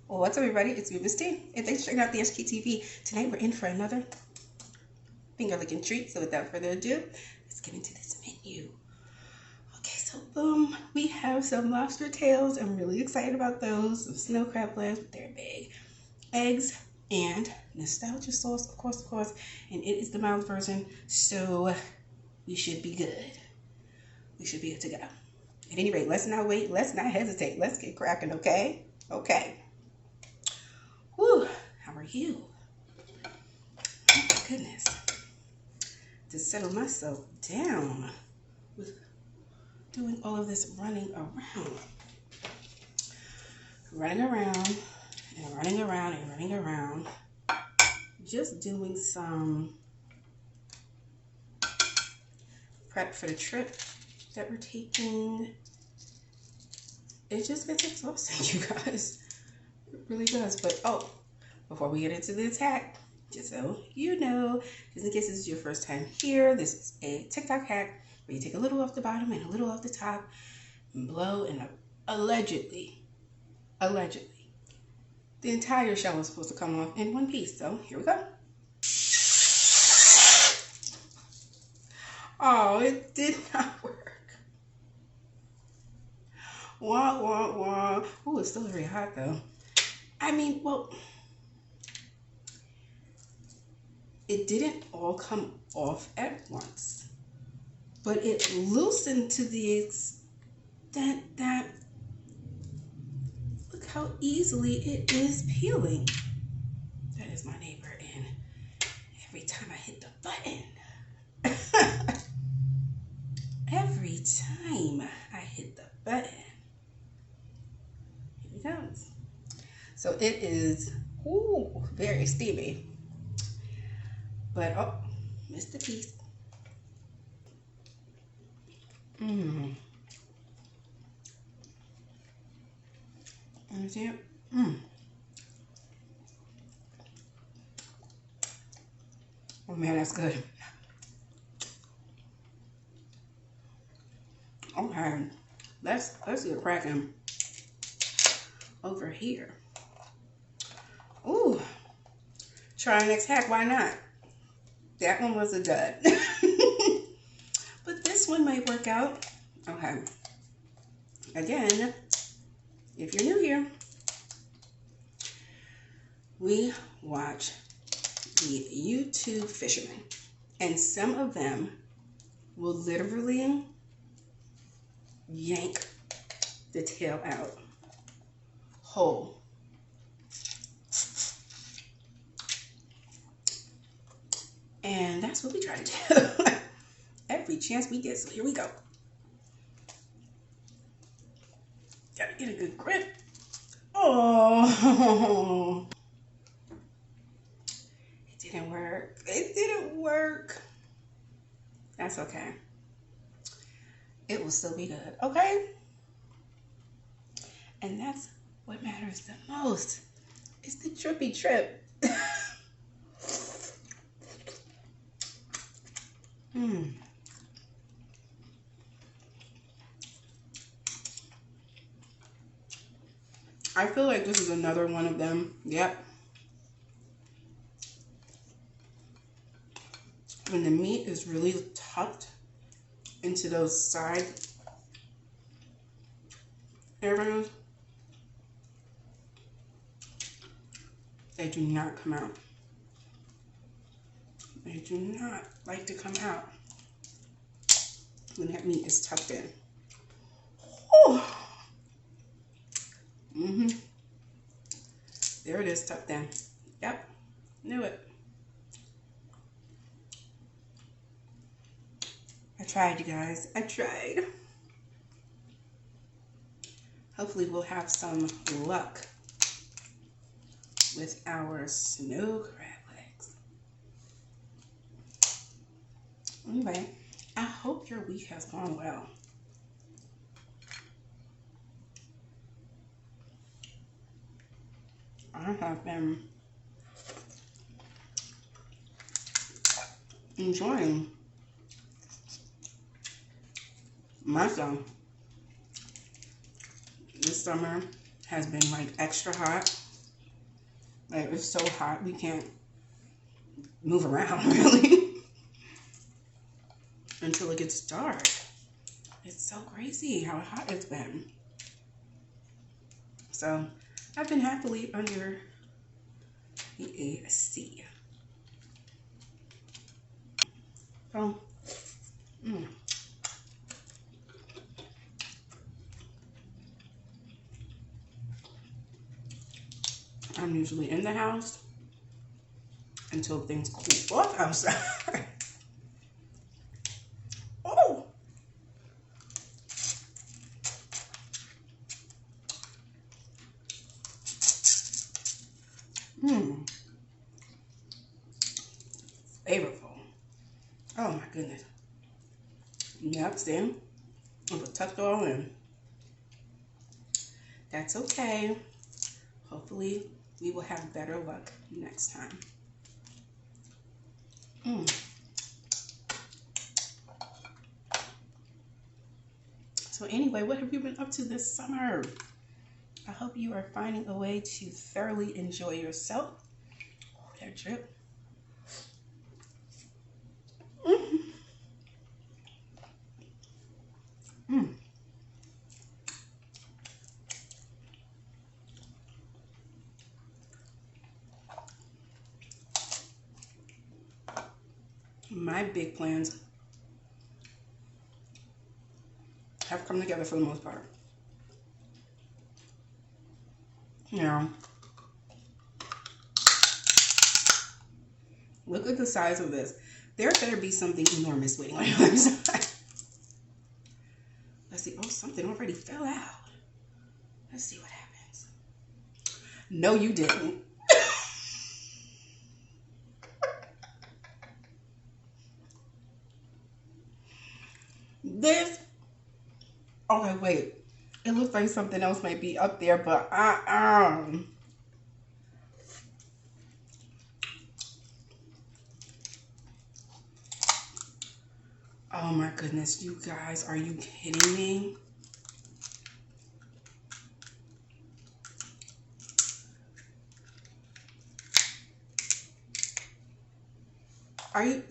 Well, what's up, everybody? It's me, Miss T, and thanks for checking out the SKTV. Tonight we're in for another finger-licking treat. So without further ado, let's get into this menu. Okay, so boom, we have some lobster tails. I'm really excited about those. Some snow crab legs, but they're big. Eggs and nostalgia sauce, of course, and it is the mild version, so we should be good. We should be good to go. At any rate, let's not wait. Let's not hesitate. Let's get cracking, okay? Okay. Whew, how are you? Oh my goodness. To settle myself down with doing all of this running around. Running around and running around and running around. Just doing some prep for the trip that we're taking. It just gets exhausting, you guys. It really does. But oh, before we get into the attack, just so you know, just in case this is your first time here, this is a TikTok hack where you take a little off the bottom and a little off the top and blow, and allegedly, the entire shell is supposed to come off in one piece. So here we go. Oh, it did not work. Wah, wah, wah. Ooh, it's still very hot though. I mean, well, it didn't all come off at once, but it loosened to the extent that, look how easily it is peeling. That is my neighbor, and every time I hit the button, every time I hit the button, here it comes. So it is, ooh, very steamy. But, oh, missed the piece. You see it? Oh man, that's good. Okay, let's get cracking over here. Ooh, try our next hack, why not? That one was a dud. But this one might work out. Okay. Again, if you're new here, we watch the YouTube fishermen, and some of them will literally yank the tail out whole. And that's what we try to do every chance we get. So here we go. Gotta get a good grip. Oh, it didn't work. It didn't work. That's okay. It will still be good, okay? And that's what matters the most. It's the trippy trip. I feel like this is another one of them. Yep. When the meat is really tucked into those side areas, they do not come out. They do not like to come out when that meat is tucked in. Oh. There it is, tucked in. Yep, knew it. I tried, you guys. I tried. Hopefully we'll have some luck with our snow crab legs. Anyway, I hope your week has gone well. I have been enjoying myself. This summer has been like extra hot. Like, it's so hot, we can't move around really until it gets dark. It's so crazy how hot it's been. So I've been happily under the AC. So, I'm usually in the house until things cool off outside. Oh! Flavorful. Oh my goodness. Yep, see? It was tucked all in. That's okay. Hopefully, we will have better luck next time. So anyway, what have you been up to this summer? I hope you are finding a way to thoroughly enjoy yourself. Oh, that drip. My big plans have come together for the most part. Now, look at the size of this. There better be something enormous waiting on the other side. Let's see. Oh, something already fell out. Let's see what happens. No, you didn't. This. Okay, wait. It looks like something else might be up there, but oh my goodness, you guys, are you kidding me?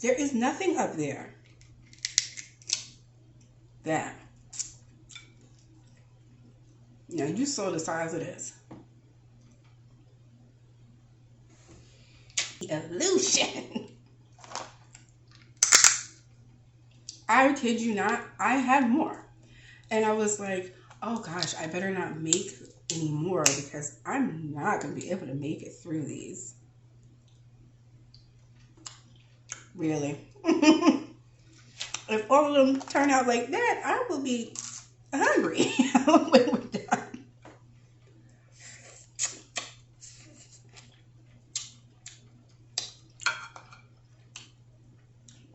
There is nothing up there. That. Now you saw the size of this. Illusion. I kid you not, I have more. And I was like, oh gosh, I better not make any more because I'm not going to be able to make it through these. Really. If all of them turn out like that, I will be hungry when we're done.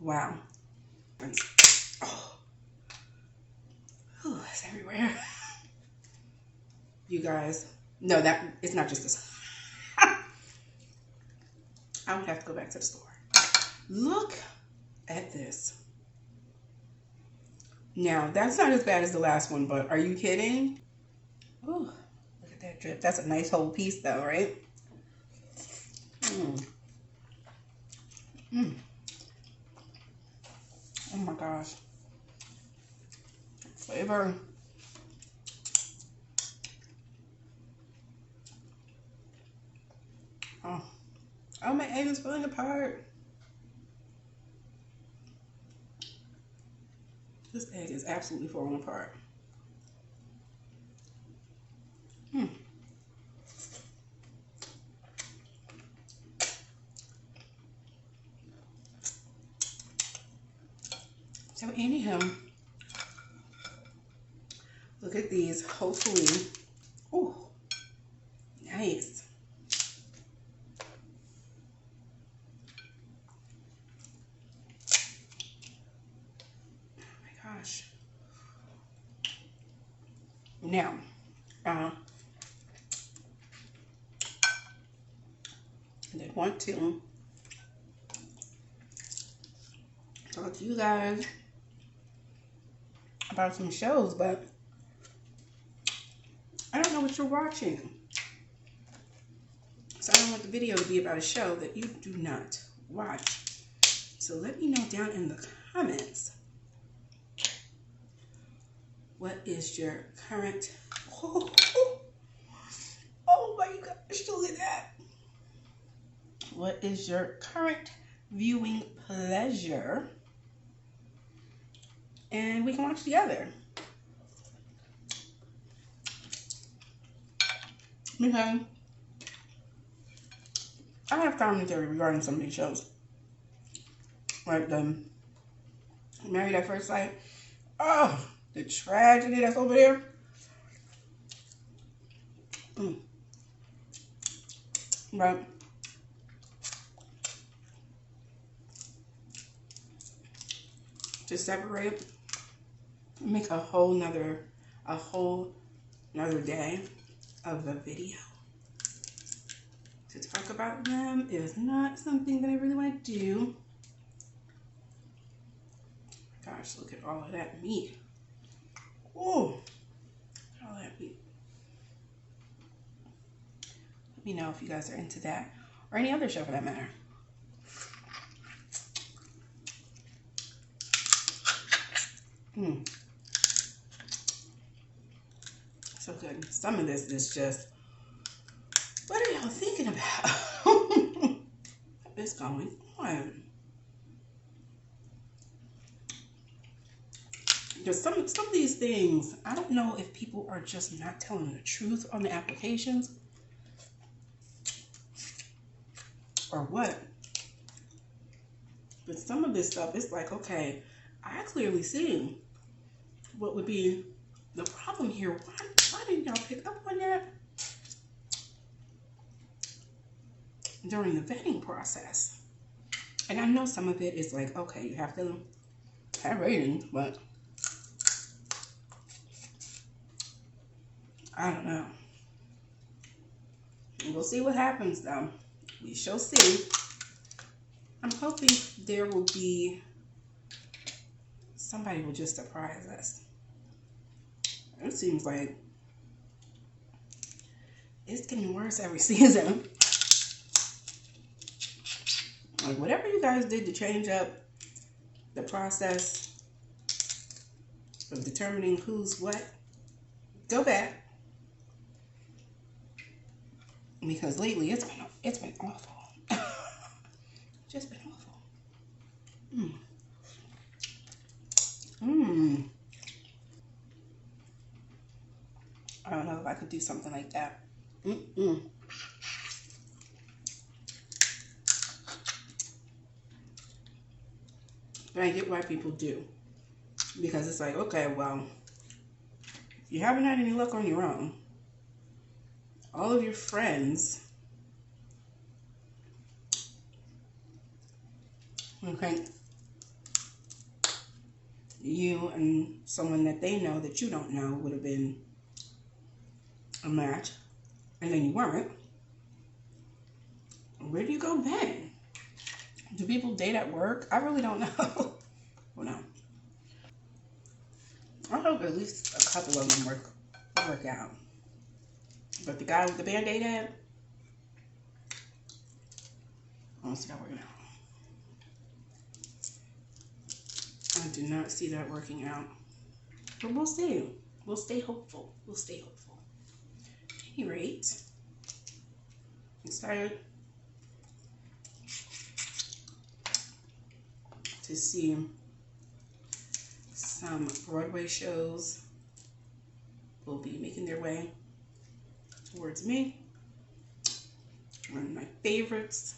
Wow. Oh. Ooh, it's everywhere. You guys, no, it's not just this. I would have to go back to the store. Look at this. Now, that's not as bad as the last one, but are you kidding? Ooh, look at that drip. That's a nice whole piece though, right? Oh my gosh. Flavor. Oh, my egg is falling apart. This egg is absolutely falling apart. So anyhow, look at these. Hopefully, oh, nice. Oh my gosh. Now, I did want to talk to you guys about some shows, but I don't know what you're watching. So I don't want the video to be about a show that you do not watch. So let me know down in the comments, what is your current, oh my gosh, look at that. What is your current viewing pleasure? And we can watch together. Because I have commentary regarding some of these shows. Like the Married at First Sight. Oh, the tragedy that's over there. But to separate, make a whole nother day of a video to talk about them is not something that I really want to do. Gosh, look at all of that meat. Oh, all that meat. Let me know if you guys are into that or any other show for that matter. So good. Some of this is just, what are y'all thinking about? What's going on? Because some of these things, I don't know if people are just not telling the truth on the applications or what. But some of this stuff, it's like, okay, I clearly see what would be the problem here. Why didn't y'all pick up on that during the vetting process? And I know some of it is like, okay, you have to have ratings, but I don't know. We'll see what happens though. We shall see. I'm hoping there will be, somebody will just surprise us. It seems like it's getting worse every season. Like whatever you guys did to change up the process of determining who's what, go back. Because lately it's been awful. Just been awful. I don't know if I could do something like that. But I get why people do. Because it's like, okay, well, you haven't had any luck on your own. All of your friends, okay, you and someone that they know that you don't know would have been a match, and then you weren't. Where do you go then? Do people date at work? I really don't know. Well, no. I hope at least a couple of them work out. But the guy with the Band-Aid head, I don't see that working out. I do not see that working out. But we'll see. We'll stay hopeful. We'll stay hopeful. At any rate, I'm excited to see some Broadway shows will be making their way towards me. One of my favorites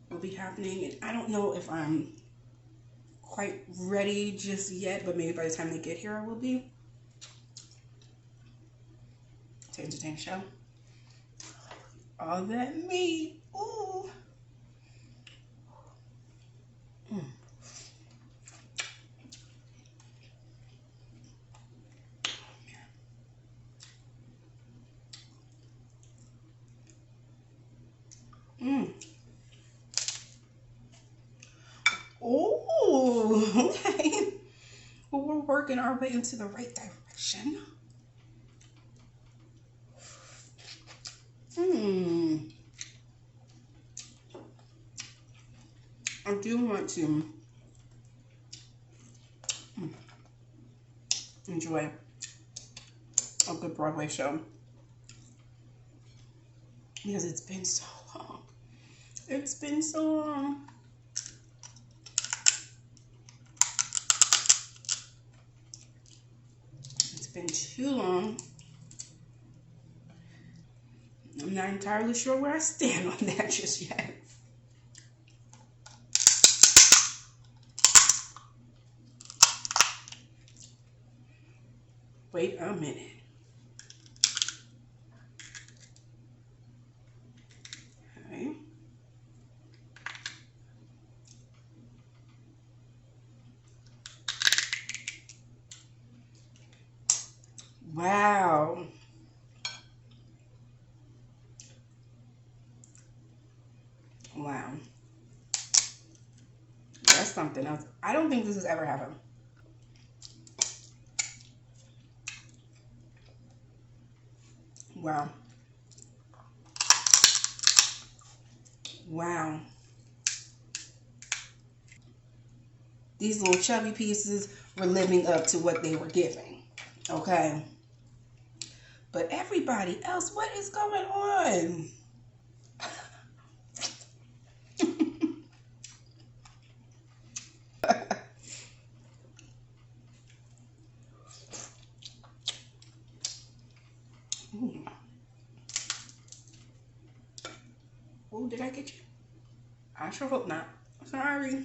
will be happening, and I don't know if I'm quite ready just yet, but maybe by the time they get here I will be. To entertain the show. All that meat. Ooh. Oh, okay. Well, we're working our way into the right direction. do want to enjoy a good Broadway show, because it's been so long. It's been so long. It's been too long. I'm not entirely sure where I stand on that just yet. Wait a minute. Okay. Wow. Wow. That's something else. I don't think this has ever happened. Wow. Wow. These little chubby pieces were living up to what they were giving. Okay. But everybody else, what is going on? Oh, did I get you? I sure hope not. Sorry.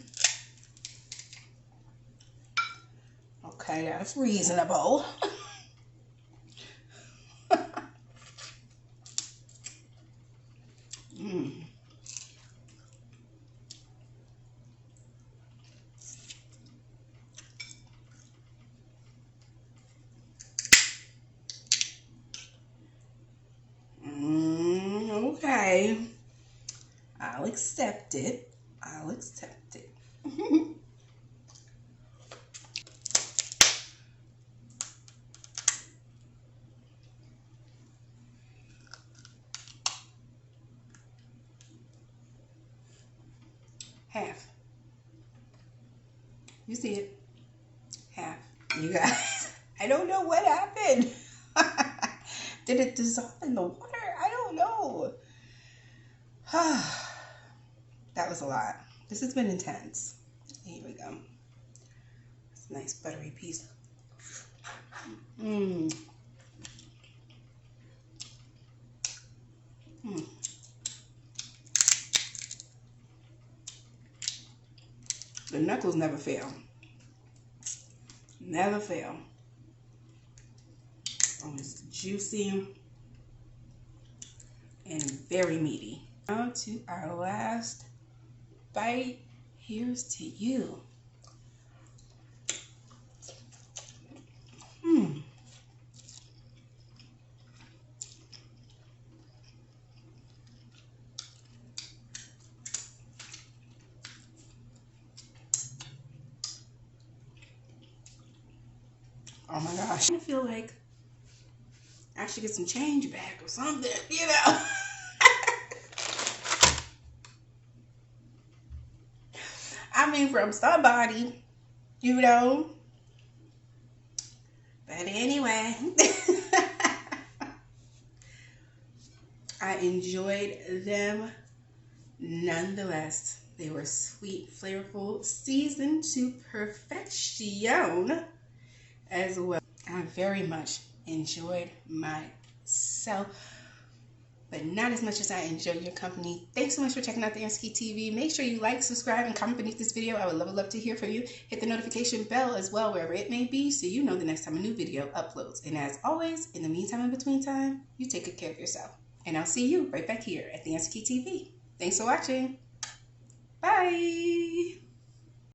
Okay, that's reasonable. Okay. I'll accept it. I'll accept it. Half. You see it? Half. You guys, I don't know what happened. Did it dissolve in the water? I don't know. That was a lot. This has been intense. Here we go. It's a nice buttery piece. Mmm. Mm. The knuckles never fail. Never fail. Oh, it's juicy and very meaty. Now to our last bite. Here's to you. Oh my gosh. I feel like I should get some change back or something, you know. I mean, from somebody, you know. But anyway, I enjoyed them nonetheless. They were sweet, flavorful, seasoned to perfection as well. I very much enjoyed myself, but not as much as I enjoy your company. Thanks so much for checking out the ASMR TV. Make sure you like, subscribe, and comment beneath this video. I would love to hear from you. Hit the notification bell as well, wherever it may be, so you know the next time a new video uploads. And as always, in the meantime, in between time, you take good care of yourself. And I'll see you right back here at the ASMR TV. Thanks for watching. Bye.